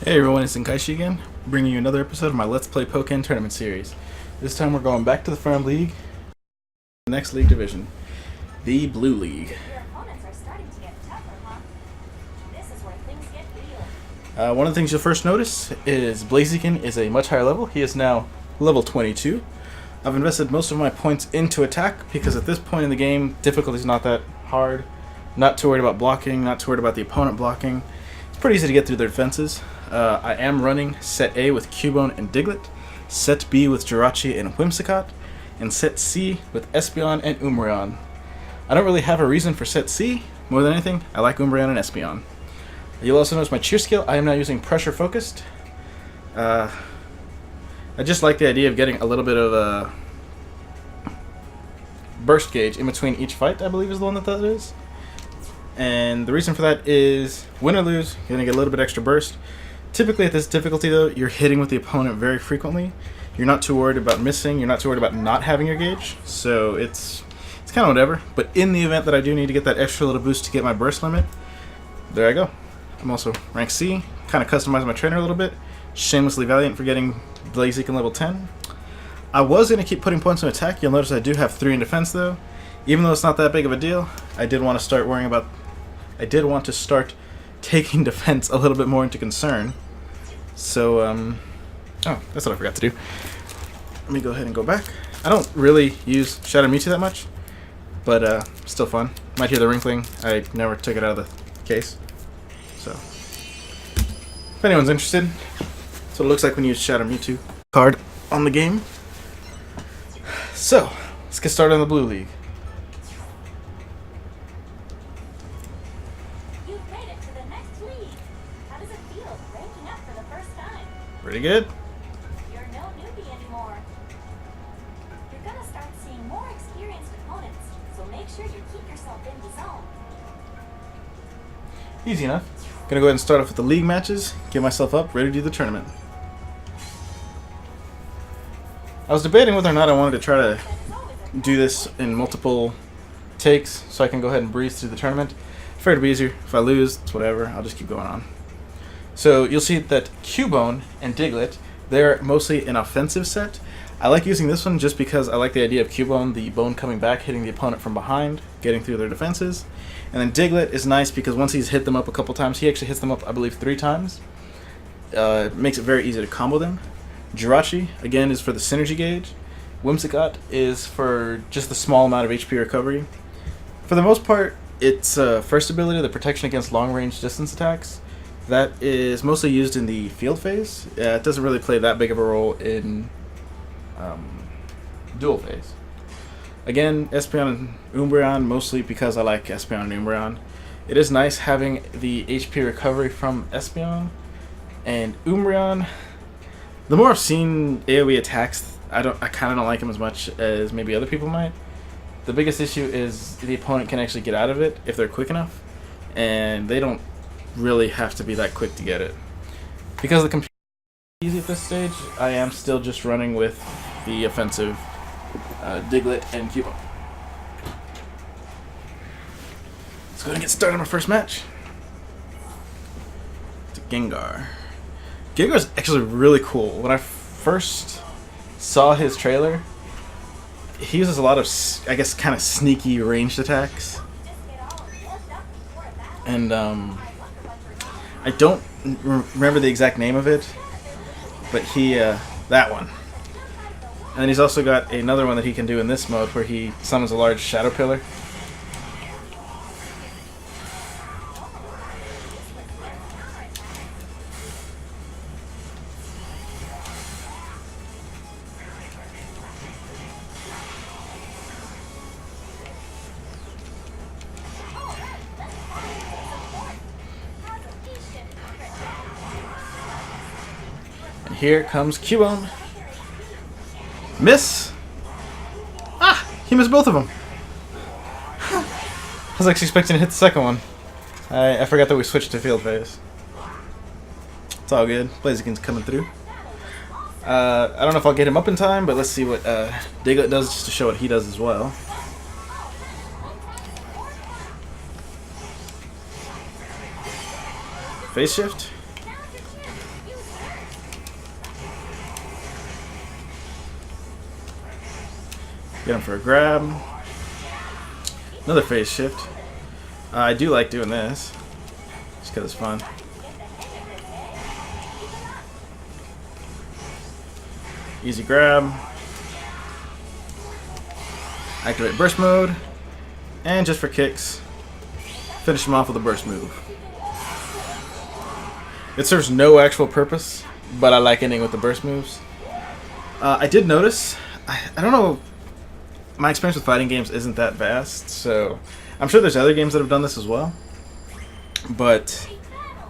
Hey everyone, it's Nkaishi again, bringing you another episode of my Let's Play Pokken tournament series. This time we're going back to the Farm League, the next league division, the Blue League. Your opponents are starting to get tougher, huh? This is where things get real. One of the things you'll first notice is Blaziken is a much higher level. He is now level 22. I've invested most of my points into attack because at this point in the game, difficulty is not that hard. Not too worried about blocking, not too worried about the opponent blocking. It's pretty easy to get through their defenses. I am running set A with Cubone and Diglett, set B with Jirachi and Whimsicott, and set C with Espeon and Umbreon. I don't really have a reason for set C. More than anything, I like Umbreon and Espeon. You'll also notice my cheer skill. I am now using pressure focused. I just like the idea of getting a little bit of a burst gauge in between each fight, I believe is the one that is. And the reason for that is, win or lose, you're going to get a little bit extra burst. Typically at this difficulty though, you're hitting with the opponent very frequently. You're not too worried about missing, you're not too worried about not having your gauge, so it's kind of whatever. But in the event that I do need to get that extra little boost to get my burst limit, there I go. I'm also rank C, kind of customized my trainer a little bit. Shamelessly valiant for getting Blaziken level 10. I was going to keep putting points on attack. You'll notice I do have 3 in defense though. Even though it's not that big of a deal, I did want to start worrying about... I did want to start taking defense a little bit more into concern. So, oh, that's what I forgot to do. Let me go ahead and go back. I don't really use Shadow Mewtwo that much, but still fun. Might hear the wrinkling. I never took it out of the case. So, if anyone's interested, that's what it looks like when you use Shadow Mewtwo card on the game. So, let's get started on the Blue League. You've made it to the next league. How does it feel ranking up for the first time? Pretty good. You're no newbie anymore. You're gonna start seeing more experienced opponents, so make sure you keep yourself in the zone. Easy enough. Gonna go ahead and start off with the league matches, get myself up, ready to do the tournament. I was debating whether or not I wanted to try to do this in multiple takes so I can go ahead and breeze through the tournament. Figured it'd be easier. If I lose, it's whatever. I'll just keep going on. So you'll see that Cubone and Diglett, they're mostly an offensive set. I like using this one just because I like the idea of Cubone, the bone coming back, hitting the opponent from behind, getting through their defenses. And then Diglett is nice because once he's hit them up a couple times, he actually hits them up, I believe, 3 times. It makes it very easy to combo them. Jirachi, again, is for the synergy gauge. Whimsicott is for just the small amount of HP recovery. For the most part, its first ability, the protection against long-range distance attacks, that is mostly used in the field phase. It doesn't really play that big of a role in dual phase. Again, Espeon and Umbreon, mostly because I like Espeon and Umbreon. It is nice having the HP recovery from Espeon and Umbreon. The more I've seen AoE attacks, I kind of don't like them as much as maybe other people might. The biggest issue is the opponent can actually get out of it if they're quick enough, and they don't really have to be that quick to get it. Because the computer is easy at this stage, I am still just running with the offensive Diglett and Cubone. Let's go ahead and get started on our first match. It's Gengar. Gengar's actually really cool. When I first saw his trailer, he uses a lot of, I guess, kind of sneaky ranged attacks. And I don't remember the exact name of it, but he, that one. And then he's also got another one that he can do in this mode where he summons a large shadow pillar. And here comes Cubone. Miss! Ah! He missed both of them. I was actually expecting to hit the second one. I forgot that we switched to field phase. It's all good. Blaziken's coming through. I don't know if I'll get him up in time, but let's see what Diglett does just to show what he does as well. Phase shift. Get him for a grab. Another phase shift. I do like doing this, just because it's fun. Easy grab. Activate burst mode. And just for kicks, finish him off with a burst move. It serves no actual purpose, but I like ending with the burst moves. I did notice, I don't know, my experience with fighting games isn't that vast, so I'm sure there's other games that have done this as well. But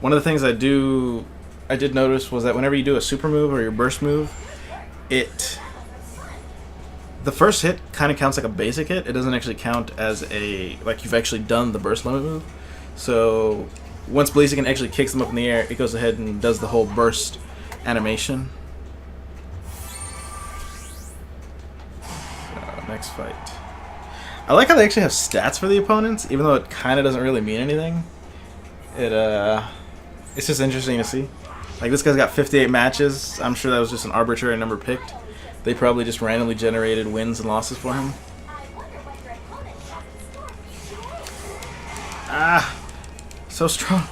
one of the things I did notice was that whenever you do a super move or your burst move, the first hit kind of counts like a basic hit. It doesn't actually count as like you've actually done the burst limit move. So once Blaziken actually kicks them up in the air, it goes ahead and does the whole burst animation. Next fight. I like how they actually have stats for the opponents, even though it kind of doesn't really mean anything. It's just interesting to see. Like, this guy's got 58 matches. I'm sure that was just an arbitrary number picked. They probably just randomly generated wins and losses for him. Ah, so strong.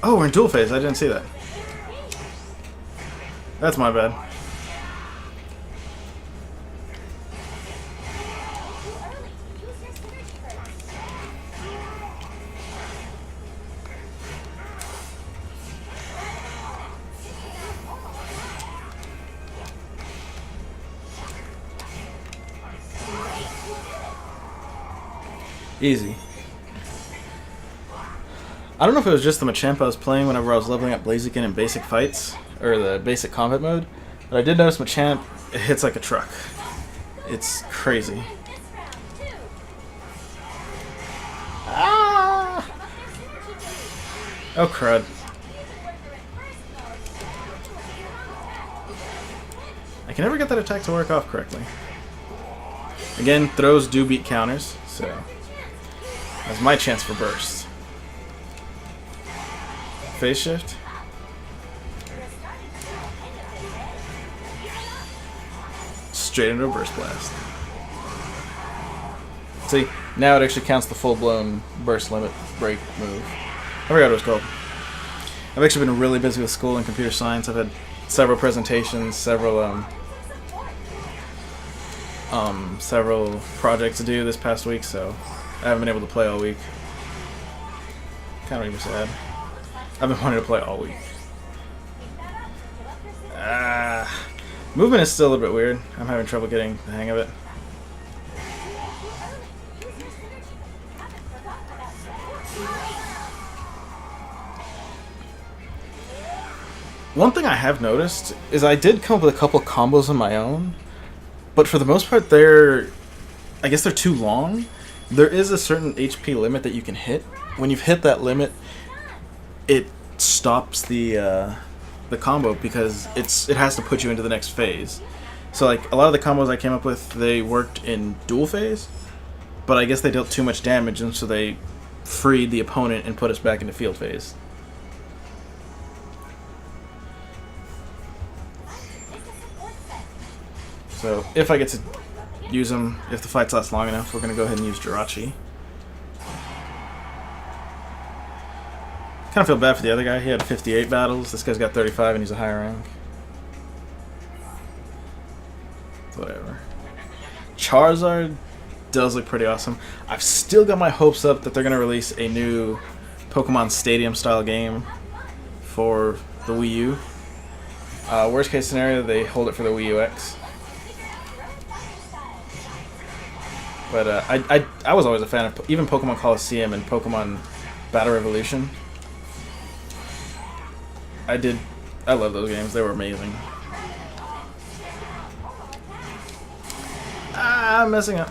Oh, we're in dual phase. I didn't see that. That's my bad. Easy. I don't know if it was just the Machamp I was playing whenever I was leveling up Blaziken in basic fights, or the basic combat mode, but I did notice Machamp, it hits like a truck. It's crazy. Ah! Oh crud. I can never get that attack to work off correctly. Again, throws do beat counters, so that's my chance for burst. Phase shift. Straight into a burst blast. See, now it actually counts the full-blown burst limit break move. I forgot what it was called. I've actually been really busy with school and computer science. I've had several presentations, several projects to do this past week, so I haven't been able to play all week. Kind of makes me sad. I've been wanting to play all week. Movement is still a little bit weird. I'm having trouble getting the hang of it. One thing I have noticed is I did come up with a couple combos on my own, but for the most part I guess they're too long. There is a certain HP limit that you can hit. When you've hit that limit, it stops the combo because it has to put you into the next phase. So like a lot of the combos I came up with, they worked in dual phase, but I guess they dealt too much damage, and so they freed the opponent and put us back into field phase. So if I get to use them, if the fights last long enough, we're going to go ahead and use Jirachi. Kind of feel bad for the other guy. He had 58 battles. This guy's got 35 and he's a higher rank. Whatever. Charizard does look pretty awesome. I've still got my hopes up that they're going to release a new Pokemon Stadium style game for the Wii U. Worst case scenario, they hold it for the Wii U X. But I was always a fan of even Pokemon Coliseum and Pokemon Battle Revolution. I love those games. They were amazing. I'm messing up.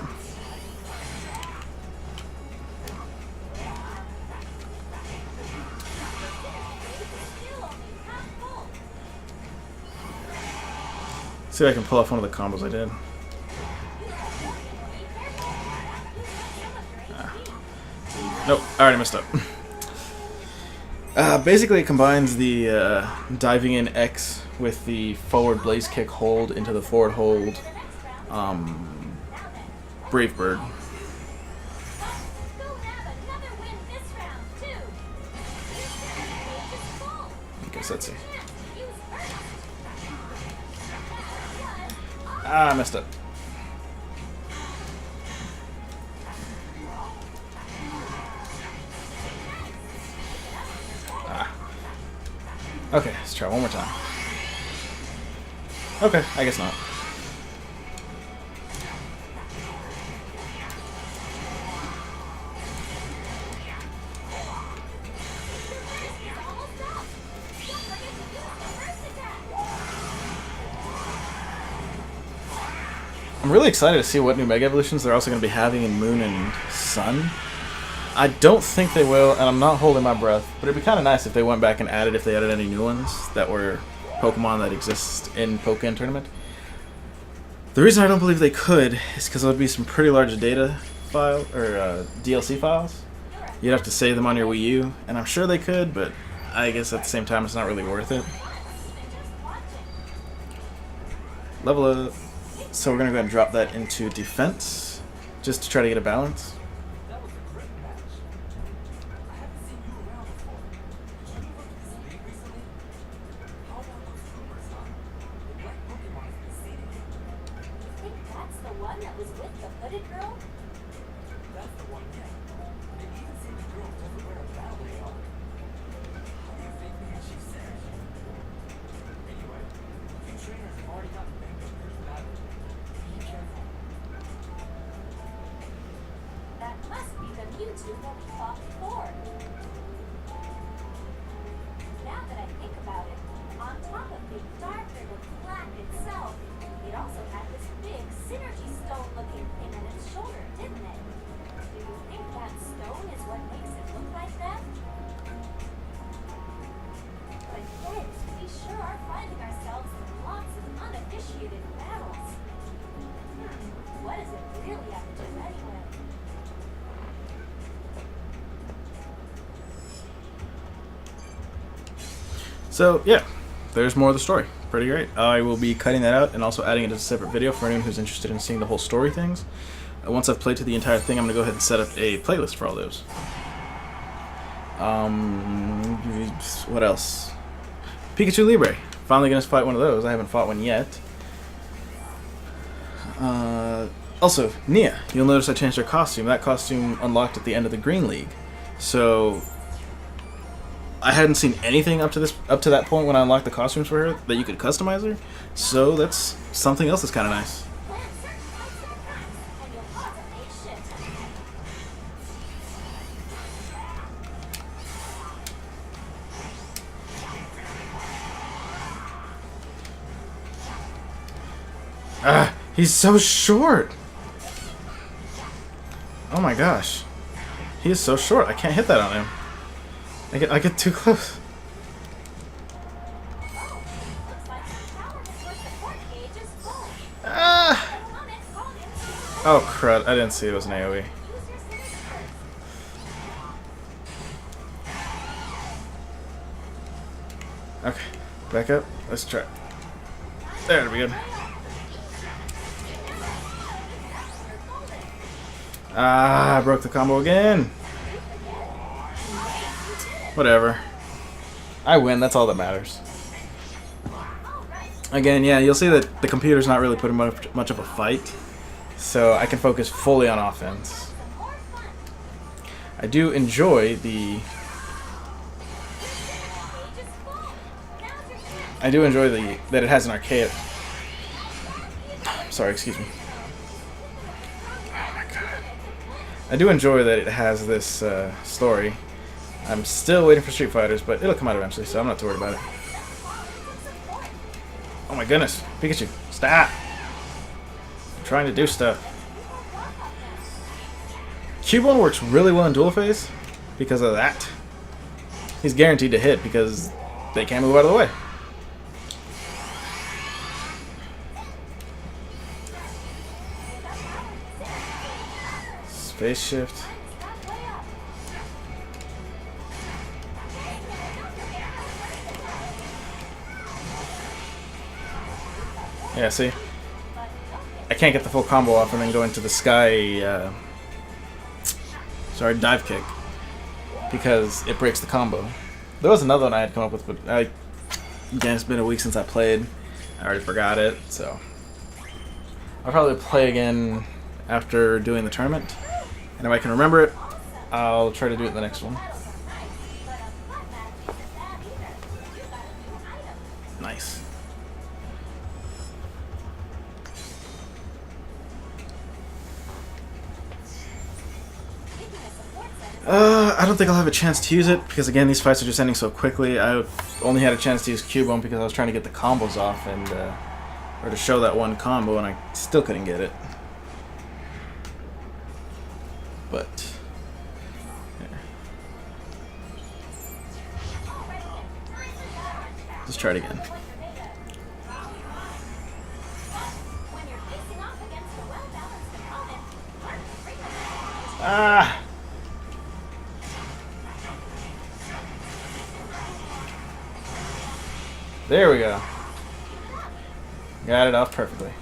See if I can pull off one of the combos I did. Nope, I already messed up. Basically, it combines the diving in X with the forward blaze kick hold into the forward hold Brave Bird. I guess that's it. Ah, I messed up. Okay, let's try one more time. Okay, I guess not. I'm really excited to see what new Mega Evolutions they're also going to be having in Moon and Sun. I don't think they will, and I'm not holding my breath, but it'd be kind of nice if they went back and added, if they added any new ones that were Pokemon that exist in Pokken Tournament. The reason I don't believe they could is because there would be some pretty large data file or DLC files. You'd have to save them on your Wii U, and I'm sure they could, but I guess at the same time it's not really worth it. Level up. So we're going to go ahead and drop that into defense, just to try to get a balance. Mewtwo that we fought before. Now that I think about it, on top of being darker than black itself, it also had this big synergy stone looking thing on its shoulder, didn't it? Do you think that stone is what makes it look like that? But yet, we sure are finding ourselves in lots of unofficiated battles. What does it really have to do anyway? So, yeah, there's more of the story. Pretty great. I will be cutting that out and also adding it as a separate video for anyone who's interested in seeing the whole story things. Once I've played through the entire thing, I'm going to go ahead and set up a playlist for all those. What else? Pikachu Libre. Finally going to fight one of those. I haven't fought one yet. Also, Nia. You'll notice I changed her costume. That costume unlocked at the end of the Green League. So I hadn't seen anything up to that point when I unlocked the costumes for her that you could customize her. So that's something else that's kind of nice. Ah, he's so short. Oh my gosh. He is so short. I can't hit that on him. I get too close. Ah! Oh crud, I didn't see it was an AoE. Okay, back up. Let's try. There we go. Ah, I broke the combo again. Whatever. I win, that's all that matters. Again, yeah, you'll see that the computer's not really putting much of a fight, so I can focus fully on offense. I do enjoy that it has an archaic. Sorry, excuse me. Oh my god. I do enjoy that it has this story. I'm still waiting for Street Fighters, but it'll come out eventually, so I'm not too worried about it. Oh my goodness. Pikachu, stop! I'm trying to do stuff. Cubone works really well in Dual Phase because of that. He's guaranteed to hit because they can't move out of the way. Space Shift. Yeah, see? I can't get the full combo off and then go into the sky, sorry, dive kick. Because it breaks the combo. There was another one I had come up with, but again, it's been a week since I played. I already forgot it, so I'll probably play again after doing the tournament. And if I can remember it, I'll try to do it in the next one. Nice. I don't think I'll have a chance to use it because again, these fights are just ending so quickly. I only had a chance to use Cubone because I was trying to get the combos off and or to show that one combo, and I still couldn't get it. But yeah. Let's try it again. Ah! There we go. Got it off perfectly.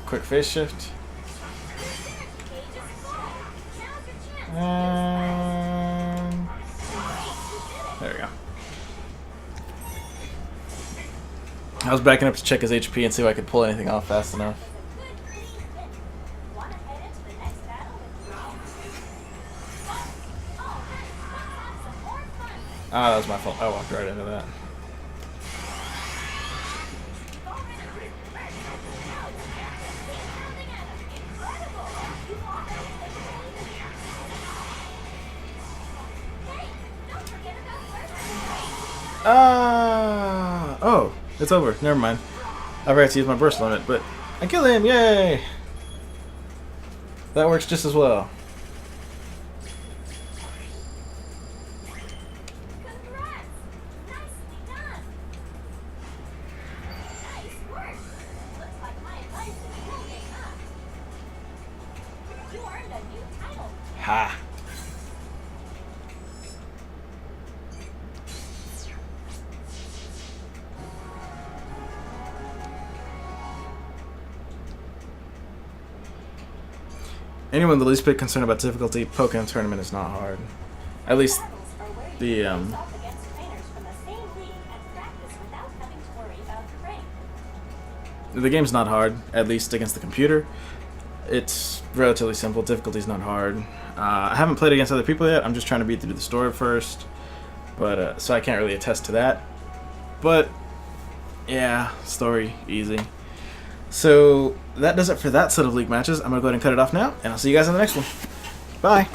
Quick face shift. And there we go. I was backing up to check his HP and see if I could pull anything off fast enough. Ah, that was my fault. I walked right into that. Oh, it's over. Never mind. I forgot to use my burst limit, but I kill him. Yay! That works just as well. Ha! Anyone the least bit concerned about difficulty, Pokken tournament is not hard. At least the the game's not hard, at least against the computer. It's relatively simple. Difficulty's not hard. I haven't played against other people yet. I'm just trying to beat through the story first, but so I can't really attest to that. But yeah, story easy. So that does it for that set of league matches. I'm gonna go ahead and cut it off now, and I'll see you guys in the next one. Bye.